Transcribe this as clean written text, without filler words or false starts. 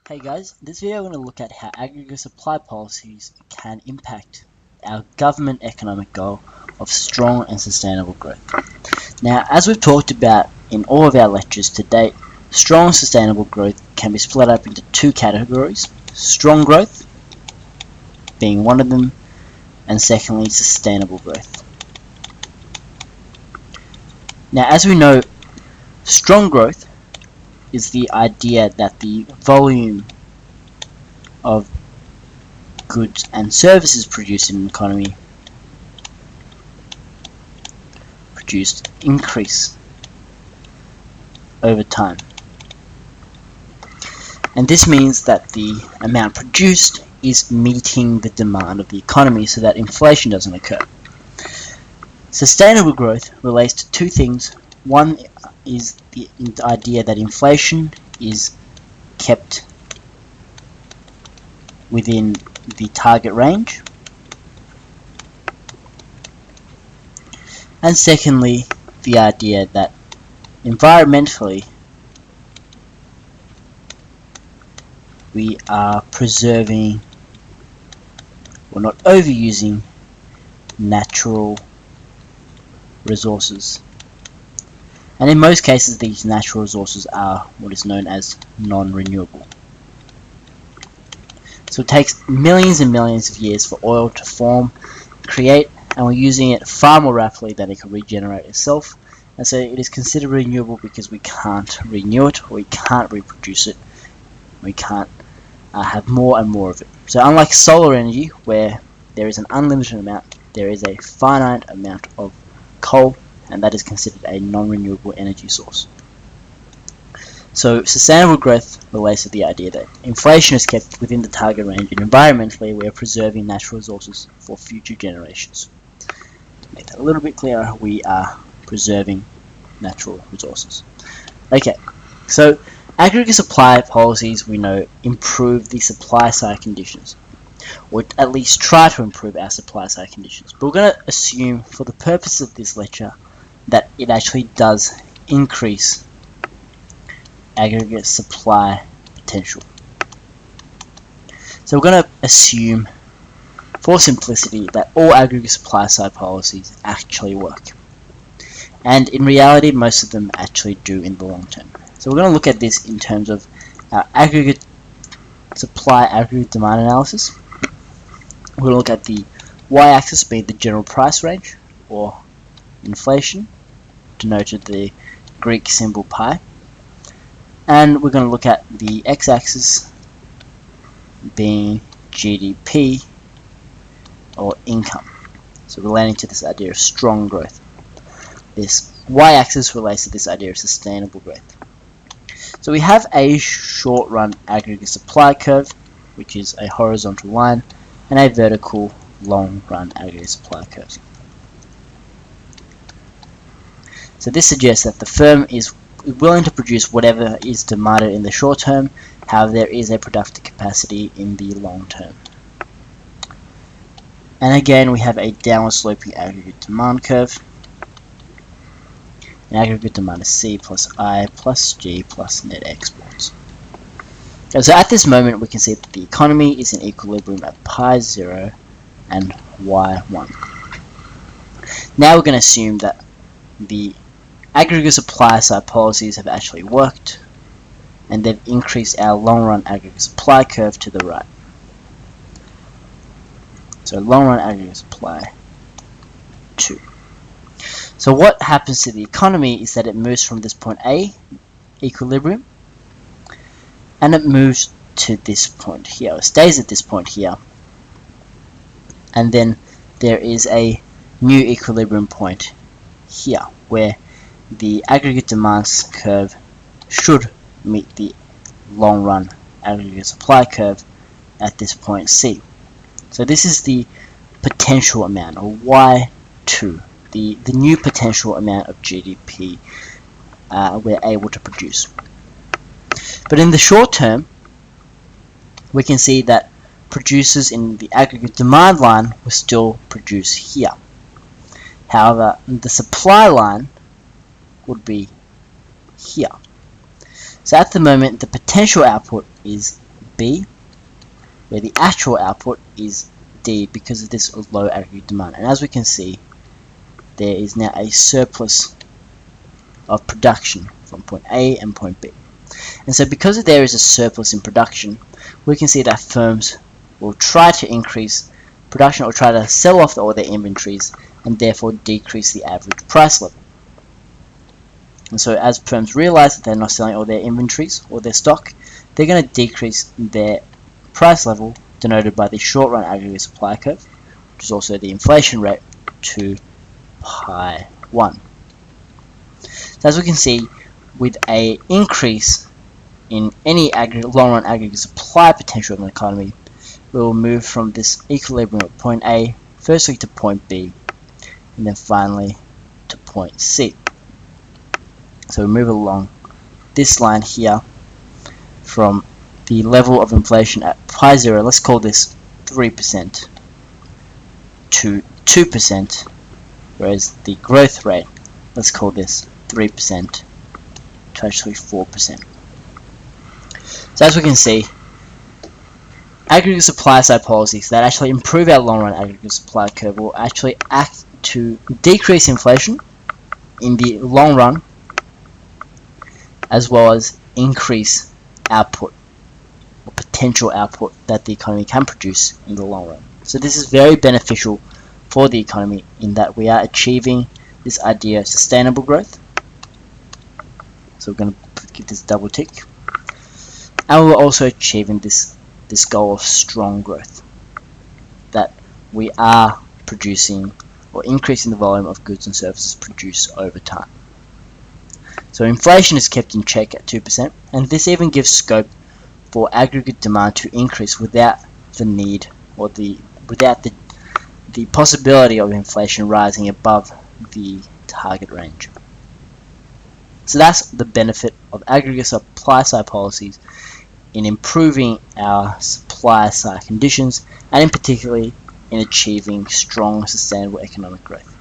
Hey guys, this video I'm going to look at how aggregate supply policies can impact our government economic goal of strong and sustainable growth. Now, as we've talked about in all of our lectures to date, strong and sustainable growth can be split up into two categories: strong growth being one of them, and secondly, sustainable growth. Now, as we know, strong growth is the idea that the volume of goods and services produced in an economy increase over time. And this means that the amount produced is meeting the demand of the economy so that inflation doesn't occur. Sustainable growth relates to two things. One is the idea that inflation is kept within the target range, and secondly, the idea that environmentally we are preserving or not overusing natural resources. And in most cases, these natural resources are what is known as non-renewable. So it takes millions and millions of years for oil to form, create, and we're using it far more rapidly than it can regenerate itself. And so it is considered renewable because we can't renew it, or we can't reproduce it, we can't have more and more of it. So unlike solar energy, where there is an unlimited amount, there is a finite amount of coal, and that is considered a non-renewable energy source. So sustainable growth relates to the idea that inflation is kept within the target range, and environmentally we are preserving natural resources for future generations. To make that a little bit clearer, we are preserving natural resources. Okay, so aggregate supply policies, we know, improve the supply side conditions, or at least try to improve our supply side conditions. But we're going to assume, for the purpose of this lecture, that it actually does increase aggregate supply potential. So we're going to assume, for simplicity, that all aggregate supply side policies actually work. And in reality, most of them actually do in the long term. So we're going to look at this in terms of our aggregate supply, aggregate demand analysis. We're going to look at the y-axis being the general price range, or inflation, denoted the Greek symbol pi. And we're going to look at the x-axis being GDP, or income. So relating to this idea of strong growth. This y-axis relates to this idea of sustainable growth. So we have a short-run aggregate supply curve, which is a horizontal line, and a vertical long-run aggregate supply curve. So this suggests that the firm is willing to produce whatever is demanded in the short term, however there is a productive capacity in the long term. And again, we have a downward sloping aggregate demand curve. And aggregate demand is C plus I plus G plus net exports. Okay, so at this moment we can see that the economy is in equilibrium at pi 0 and y1. Now we're going to assume that the aggregate supply side policies have actually worked, and they've increased our long-run aggregate supply curve to the right. So long-run aggregate supply 2. So what happens to the economy is that it moves from this point A, equilibrium, and it moves to this point here. It stays at this point here, and then there is a new equilibrium point here, where the aggregate demands curve should meet the long-run aggregate supply curve at this point C. So this is the potential amount, or Y2, the new potential amount of GDP we're able to produce. But in the short term, we can see that producers in the aggregate demand line will still produce here. However, the supply line would be here. So at the moment, the potential output is B, where the actual output is D because of this low aggregate demand. And as we can see, there is now a surplus of production from point A and point B. And so because there is a surplus in production, we can see that firms will try to increase production or try to sell off all their inventories and therefore decrease the average price level. And so as firms realize that they're not selling all their inventories or their stock, they're going to decrease their price level, denoted by the short run aggregate supply curve, which is also the inflation rate, to pi 1. So as we can see, with a increase in any long run aggregate supply potential in the economy, we will move from this equilibrium at point A firstly to point B and then finally to point C. So we move along this line here from the level of inflation at pi 0, let's call this 3%, to 2%, whereas the growth rate, let's call this 3% to actually 4%. So as we can see, aggregate supply side policies that actually improve our long run aggregate supply curve will actually act to decrease inflation in the long run, as well as increase output or potential output that the economy can produce in the long run. So this is very beneficial for the economy in that we are achieving this idea of sustainable growth. So we're going to give this double tick, and we're also achieving this goal of strong growth, that we are producing or increasing the volume of goods and services produced over time. So inflation is kept in check at 2%, and this even gives scope for aggregate demand to increase without the need or without the possibility of inflation rising above the target range. So that's the benefit of aggregate supply side policies in improving our supply side conditions, and in particularly in achieving strong sustainable economic growth.